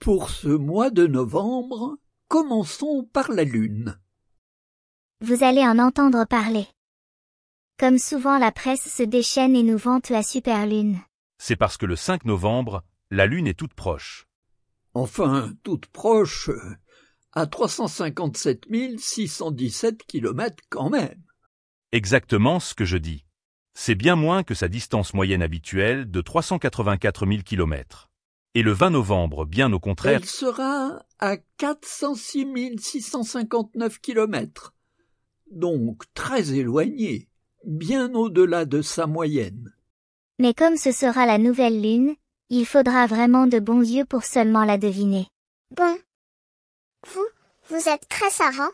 Pour ce mois de novembre, commençons par la Lune. Vous allez en entendre parler. Comme souvent la presse se déchaîne et nous vante la superlune. C'est parce que le 5 novembre, la Lune est toute proche. Enfin, toute proche, à 357 617 kilomètres quand même. Exactement ce que je dis. C'est bien moins que sa distance moyenne habituelle de 384 000 kilomètres. Et le 20 novembre, bien au contraire... Elle sera à 406 659 kilomètres. Donc très éloignée, bien au-delà de sa moyenne. Mais comme ce sera la nouvelle lune, il faudra vraiment de bons yeux pour seulement la deviner. Bon. Vous êtes très savant,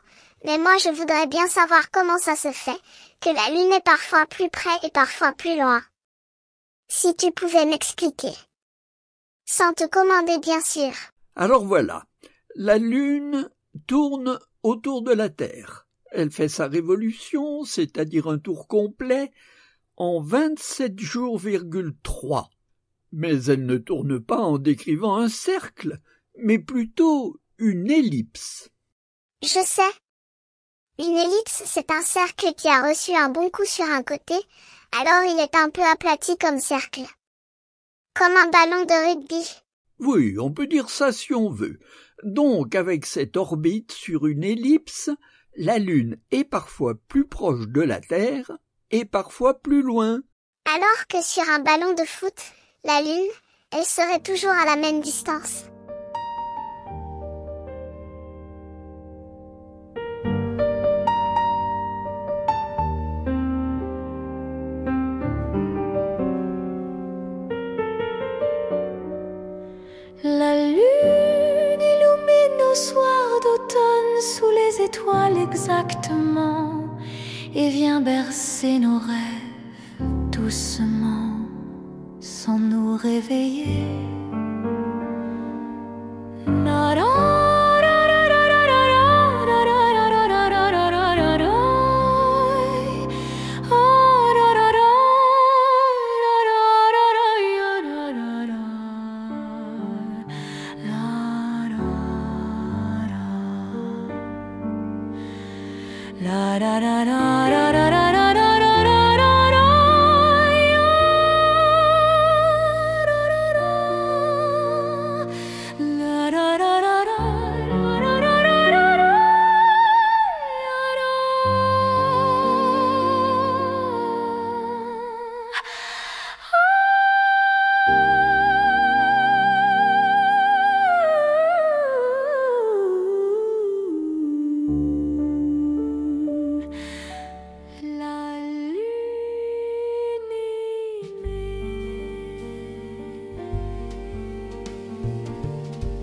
mais moi je voudrais bien savoir comment ça se fait, que la lune est parfois plus près et parfois plus loin. Si tu pouvais m'expliquer. Sans te commander bien sûr. Alors voilà, la lune tourne autour de la Terre. Elle fait sa révolution, c'est-à-dire un tour complet, en 27 jours,3. Mais elle ne tourne pas en décrivant un cercle, mais plutôt une ellipse. Je sais. Une ellipse, c'est un cercle qui a reçu un bon coup sur un côté, alors il est un peu aplati comme cercle. Comme un ballon de rugby. Oui, on peut dire ça si on veut. Donc, avec cette orbite sur une ellipse, la Lune est parfois plus proche de la Terre et parfois plus loin. Alors que sur un ballon de foot, la Lune, elle serait toujours à la même distance. La lune illumine nos soirs d'automne sous les étoiles exactement et vient bercer nos rêves doucement sans nous réveiller.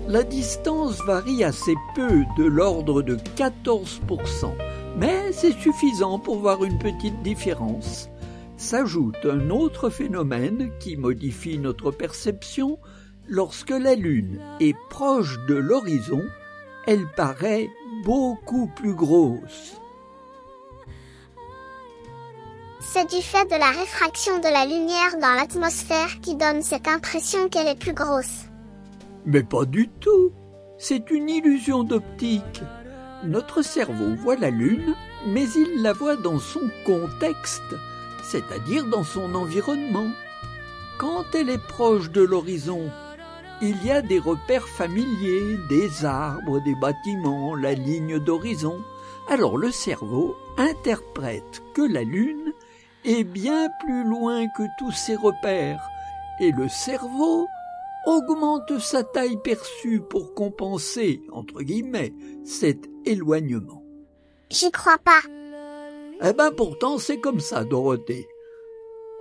La distance varie assez peu, de l'ordre de 14%, mais c'est suffisant pour voir une petite différence. S'ajoute un autre phénomène qui modifie notre perception. Lorsque la Lune est proche de l'horizon, elle paraît beaucoup plus grosse. C'est du fait de la réfraction de la lumière dans l'atmosphère qui donne cette impression qu'elle est plus grosse. Mais pas du tout. C'est une illusion d'optique. Notre cerveau voit la Lune, mais il la voit dans son contexte, c'est-à-dire dans son environnement. Quand elle est proche de l'horizon, il y a des repères familiers, des arbres, des bâtiments, la ligne d'horizon. Alors le cerveau interprète que la Lune est bien plus loin que tous ces repères, et le cerveau augmente sa taille perçue pour compenser, entre guillemets, cet éloignement. J'y crois pas. Eh ben pourtant c'est comme ça, Dorothée.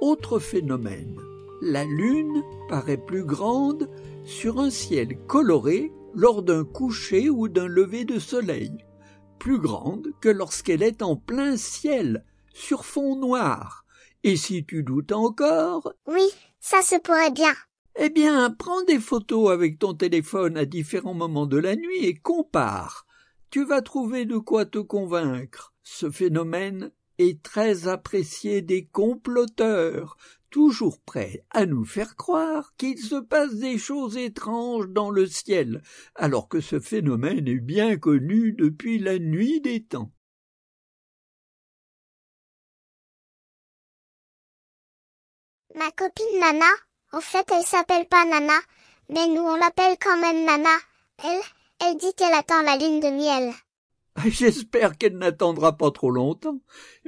Autre phénomène, la Lune paraît plus grande sur un ciel coloré lors d'un coucher ou d'un lever de soleil, plus grande que lorsqu'elle est en plein ciel, sur fond noir. Et si tu doutes encore... Oui, ça se pourrait bien. Eh bien, prends des photos avec ton téléphone à différents moments de la nuit et compare. Tu vas trouver de quoi te convaincre. Ce phénomène est très apprécié des comploteurs. toujours prêt à nous faire croire qu'il se passe des choses étranges dans le ciel, alors que ce phénomène est bien connu depuis la nuit des temps. Ma copine Nana, en fait elle s'appelle pas Nana, mais nous on l'appelle quand même Nana. Elle dit qu'elle attend la lune de miel. J'espère qu'elle n'attendra pas trop longtemps,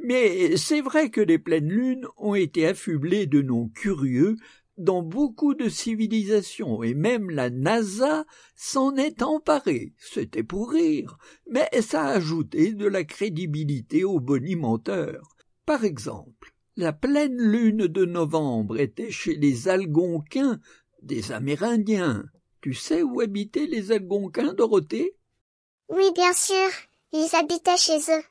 mais c'est vrai que les pleines lunes ont été affublées de noms curieux dans beaucoup de civilisations, et même la NASA s'en est emparée. C'était pour rire, mais ça a ajouté de la crédibilité aux bonimenteurs. Par exemple, la pleine lune de novembre était chez les Algonquins, des Amérindiens. Tu sais où habitaient les Algonquins, Dorothée? Oui, bien sûr, ils habitaient chez eux.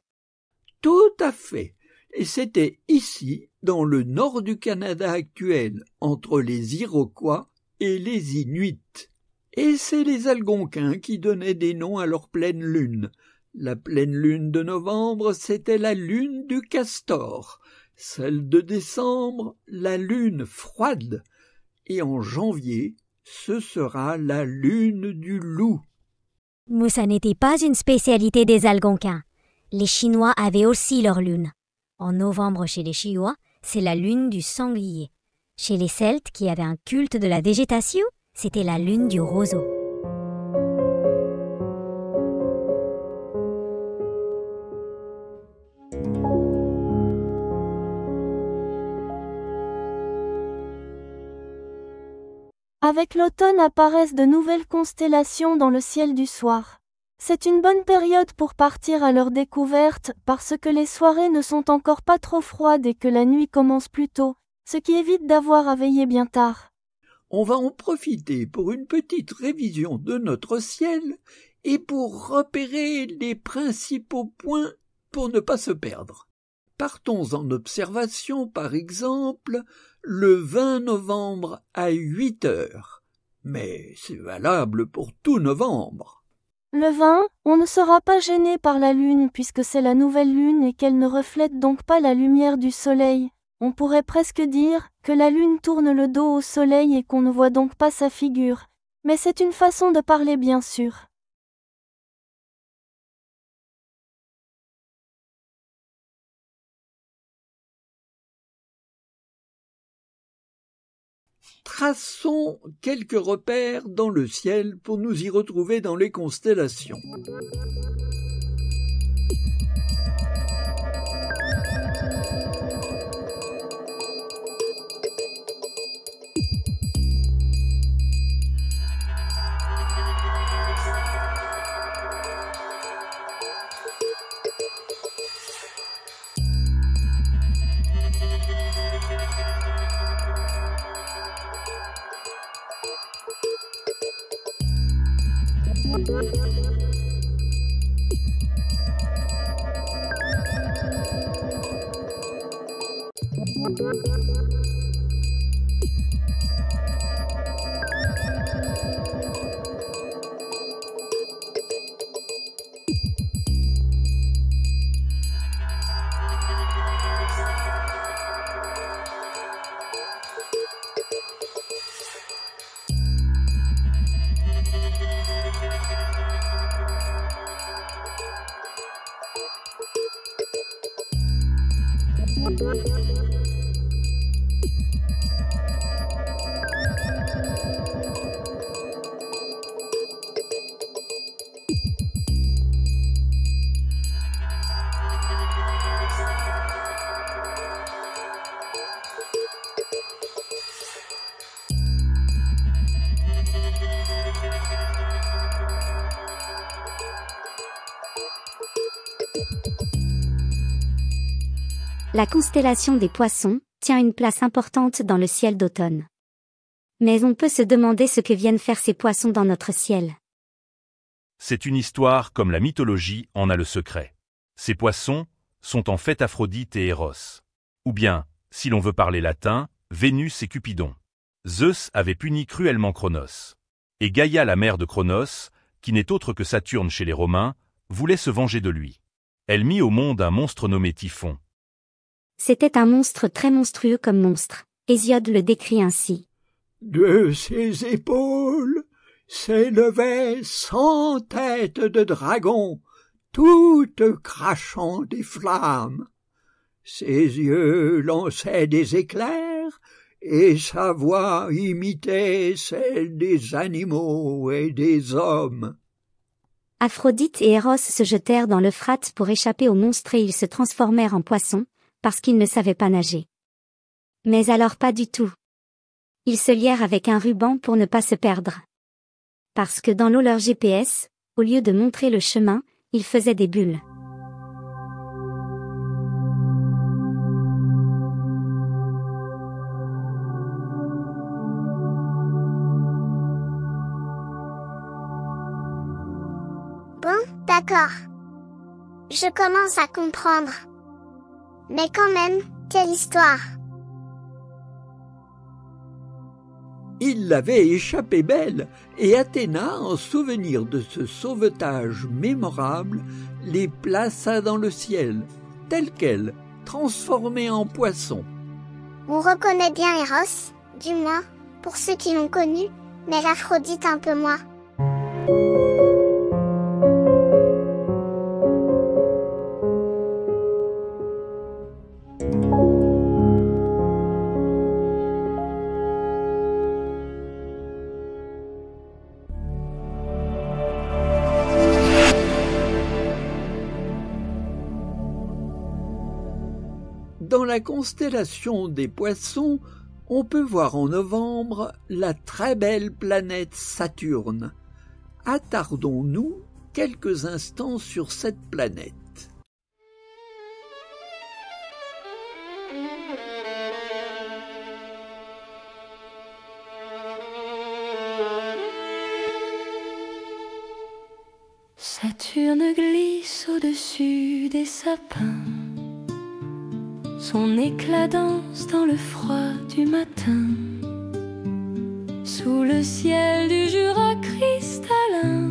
Tout à fait. Et c'était ici, dans le nord du Canada actuel, entre les Iroquois et les Inuits. Et c'est les Algonquins qui donnaient des noms à leur pleine lune. La pleine lune de novembre, c'était la lune du castor. Celle de décembre, la lune froide. Et en janvier, ce sera la lune du loup. Mais ça n'était pas une spécialité des Algonquins. Les Chinois avaient aussi leur lune. En novembre chez les Chinois, c'est la lune du sanglier. Chez les Celtes, qui avaient un culte de la végétation, c'était la lune du roseau. Avec l'automne apparaissent de nouvelles constellations dans le ciel du soir. C'est une bonne période pour partir à leur découverte parce que les soirées ne sont encore pas trop froides et que la nuit commence plus tôt, ce qui évite d'avoir à veiller bien tard. On va en profiter pour une petite révision de notre ciel et pour repérer les principaux points pour ne pas se perdre. Partons en observation, par exemple, le 20 novembre à 8 heures. Mais c'est valable pour tout novembre. Le 20, on ne sera pas gêné par la lune puisque c'est la nouvelle lune et qu'elle ne reflète donc pas la lumière du soleil. On pourrait presque dire que la lune tourne le dos au soleil et qu'on ne voit donc pas sa figure. Mais c'est une façon de parler bien sûr. Traçons quelques repères dans le ciel pour nous y retrouver dans les constellations. La constellation des Poissons tient une place importante dans le ciel d'automne. Mais on peut se demander ce que viennent faire ces poissons dans notre ciel. C'est une histoire comme la mythologie en a le secret. Ces poissons sont en fait Aphrodite et Eros. Ou bien, si l'on veut parler latin, Vénus et Cupidon. Zeus avait puni cruellement Cronos. Et Gaïa, la mère de Cronos, qui n'est autre que Saturne chez les Romains, voulait se venger de lui. Elle mit au monde un monstre nommé Typhon. C'était un monstre très monstrueux comme monstre. Hésiode le décrit ainsi. De ses épaules s'élevaient 100 têtes de dragon, toutes crachant des flammes. Ses yeux lançaient des éclairs, et sa voix imitait celle des animaux et des hommes. Aphrodite et Eros se jetèrent dans l'Euphrate pour échapper au monstre et ils se transformèrent en poissons, parce qu'ils ne savaient pas nager. Mais alors pas du tout. Ils se lièrent avec un ruban pour ne pas se perdre. Parce que dans l'eau leur GPS, au lieu de montrer le chemin, ils faisaient des bulles. Bon, d'accord. Je commence à comprendre. Mais quand même, quelle histoire! Il l'avait échappé belle, et Athéna, en souvenir de ce sauvetage mémorable, les plaça dans le ciel, telles quelles, transformées en poissons. On reconnaît bien Eros, du moins, pour ceux qui l'ont connu, mais l'Aphrodite un peu moins. Dans la constellation des Poissons, on peut voir en novembre la très belle planète Saturne. Attardons-nous quelques instants sur cette planète. Saturne glisse au-dessus des sapins. Son éclat danse dans le froid du matin. Sous le ciel du Jura cristallin,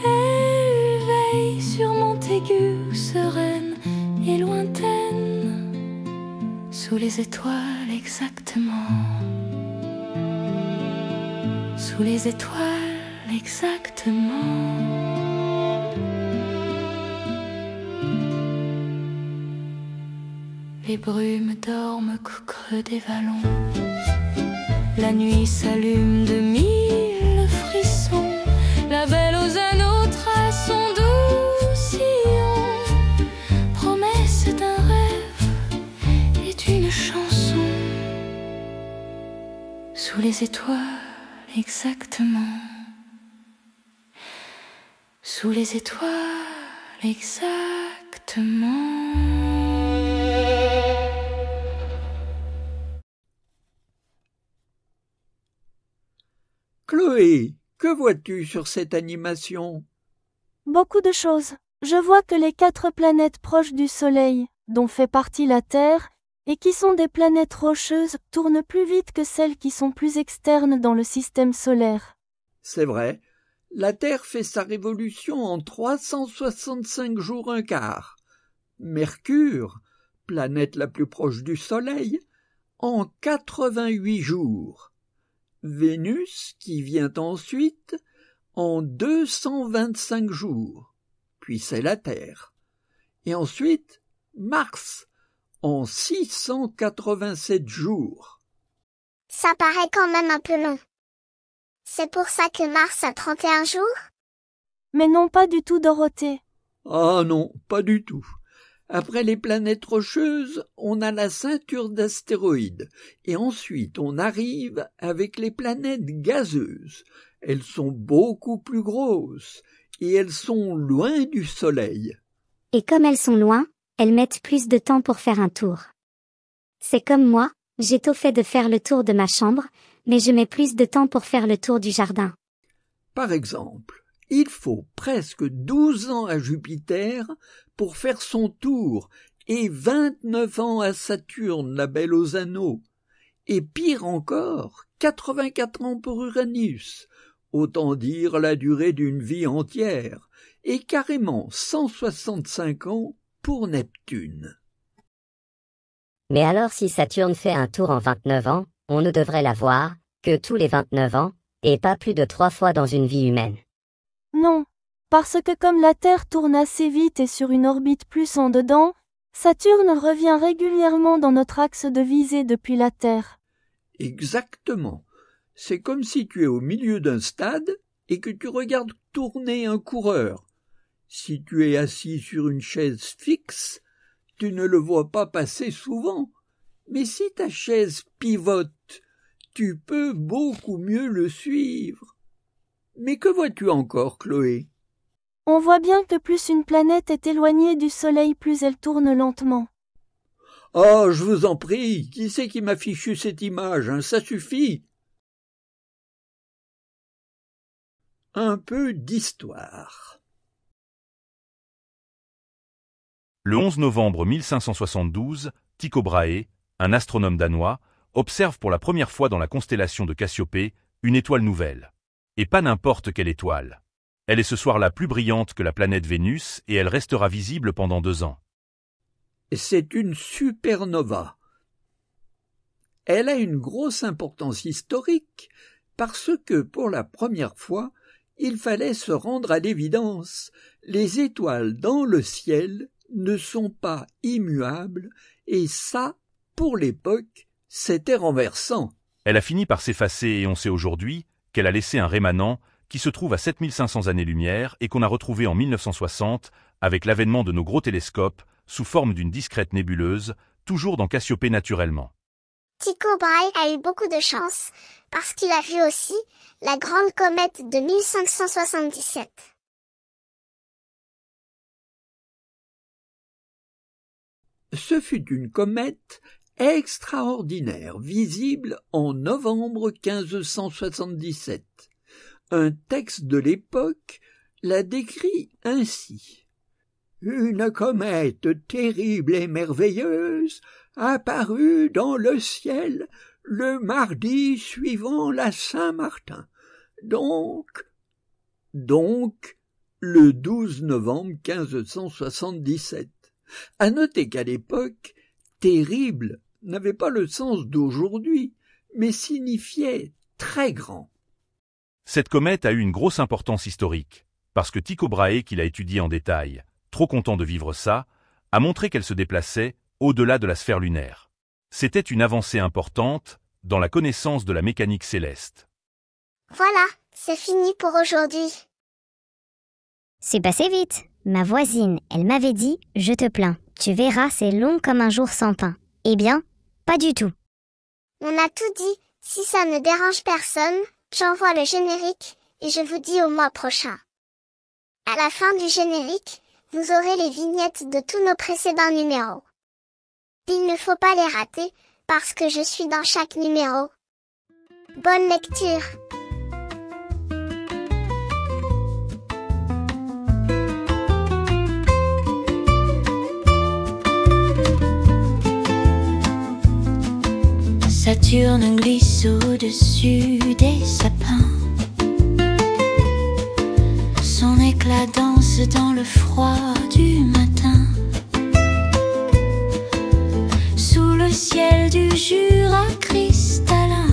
elle veille sur Montaigu, sereine et lointaine. Sous les étoiles exactement. Sous les étoiles exactement. Les brumes dorment qu'au creux des vallons. La nuit s'allume de 1000 frissons. La belle aux anneaux trace son doux sillon. Promesse d'un rêve et d'une chanson. Sous les étoiles exactement. Sous les étoiles exactement. Chloé, que vois-tu sur cette animation? Beaucoup de choses. Je vois que les 4 planètes proches du Soleil, dont fait partie la Terre, et qui sont des planètes rocheuses, tournent plus vite que celles qui sont plus externes dans le système solaire. C'est vrai, la Terre fait sa révolution en 365 jours un quart. Mercure, planète la plus proche du Soleil, en 88 jours. Vénus, qui vient ensuite, en 225 jours, puis c'est la Terre. Et ensuite, Mars, en 687 jours. Ça paraît quand même un peu long. C'est pour ça que Mars a 31 jours? Mais non, pas du tout, Dorothée. Ah non, pas du tout. Après les planètes rocheuses, on a la ceinture d'astéroïdes, et ensuite on arrive avec les planètes gazeuses. Elles sont beaucoup plus grosses, et elles sont loin du Soleil. Et comme elles sont loin, elles mettent plus de temps pour faire un tour. C'est comme moi, j'ai tôt fait de faire le tour de ma chambre, mais je mets plus de temps pour faire le tour du jardin. Par exemple, il faut presque 12 ans à Jupiter pour faire son tour, et 29 ans à Saturne, la belle aux anneaux, et pire encore, 84 ans pour Uranus, autant dire la durée d'une vie entière, et carrément 165 ans pour Neptune. Mais alors si Saturne fait un tour en 29 ans, on ne devrait la voir que tous les 29 ans, et pas plus de 3 fois dans une vie humaine. Non, parce que comme la Terre tourne assez vite et sur une orbite plus en dedans, Saturne revient régulièrement dans notre axe de visée depuis la Terre. Exactement. C'est comme si tu es au milieu d'un stade et que tu regardes tourner un coureur. Si tu es assis sur une chaise fixe, tu ne le vois pas passer souvent. Mais si ta chaise pivote, tu peux beaucoup mieux le suivre. Mais que vois-tu encore, Chloé? On voit bien que plus une planète est éloignée du Soleil, plus elle tourne lentement. Oh, je vous en prie, qui c'est qui m'a fichu cette image, hein, ça suffit. Un peu d'histoire. Le 11 novembre 1572, Tycho Brahe, un astronome danois, observe pour la première fois dans la constellation de Cassiopée une étoile nouvelle. Et pas n'importe quelle étoile. Elle est ce soir-là plus brillante que la planète Vénus et elle restera visible pendant 2 ans. C'est une supernova. Elle a une grosse importance historique parce que pour la première fois, il fallait se rendre à l'évidence. Les étoiles dans le ciel ne sont pas immuables et ça, pour l'époque, c'était renversant. Elle a fini par s'effacer et on sait aujourd'hui qu'elle a laissé un rémanent qui se trouve à 7500 années-lumière et qu'on a retrouvé en 1960 avec l'avènement de nos gros télescopes sous forme d'une discrète nébuleuse, toujours dans Cassiopée naturellement. Tycho Brahe a eu beaucoup de chance, parce qu'il a vu aussi la grande comète de 1577. Ce fut une comète extraordinaire, visible en novembre 1577. Un texte de l'époque la décrit ainsi. Une comète terrible et merveilleuse apparut dans le ciel le mardi suivant la Saint-Martin, donc le 12 novembre 1577. À noter qu'à l'époque, terrible n'avait pas le sens d'aujourd'hui, mais signifiait très grand. Cette comète a eu une grosse importance historique, parce que Tycho Brahe, qui l'a étudiée en détail, trop content de vivre ça, a montré qu'elle se déplaçait au-delà de la sphère lunaire. C'était une avancée importante dans la connaissance de la mécanique céleste. Voilà, c'est fini pour aujourd'hui. C'est passé vite. Ma voisine, elle m'avait dit « Je te plains, tu verras, c'est long comme un jour sans pain ». Eh bien, pas du tout. On a tout dit, si ça ne dérange personne, j'envoie le générique, et je vous dis au mois prochain. À la fin du générique, vous aurez les vignettes de tous nos précédents numéros. Il ne faut pas les rater, parce que je suis dans chaque numéro. Bonne lecture! Saturne glisse au-dessus des sapins. Son éclat danse dans le froid du matin. Sous le ciel du Jura cristallin,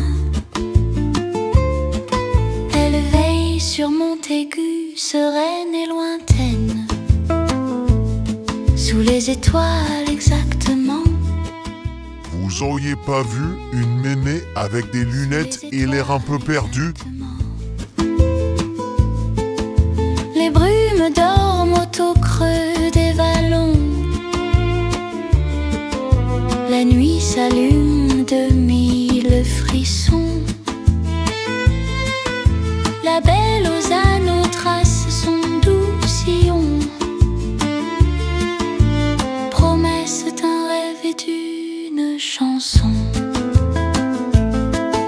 elle veille sur Montaigu, sereine et lointaine. Sous les étoiles exactement. Vous auriez pas vu une mémé avec des lunettes et l'air un peu perdu? Les brumes dorment au creux des vallons. La nuit s'allume de 1000 frissons. La belle aux anneaux trace son doux sillon. Promesse d'un rêve et d'une chanson.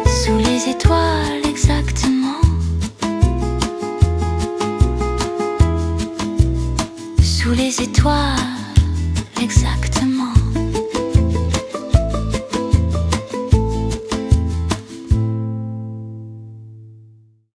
Sous les étoiles exactement. Sous les étoiles exactement.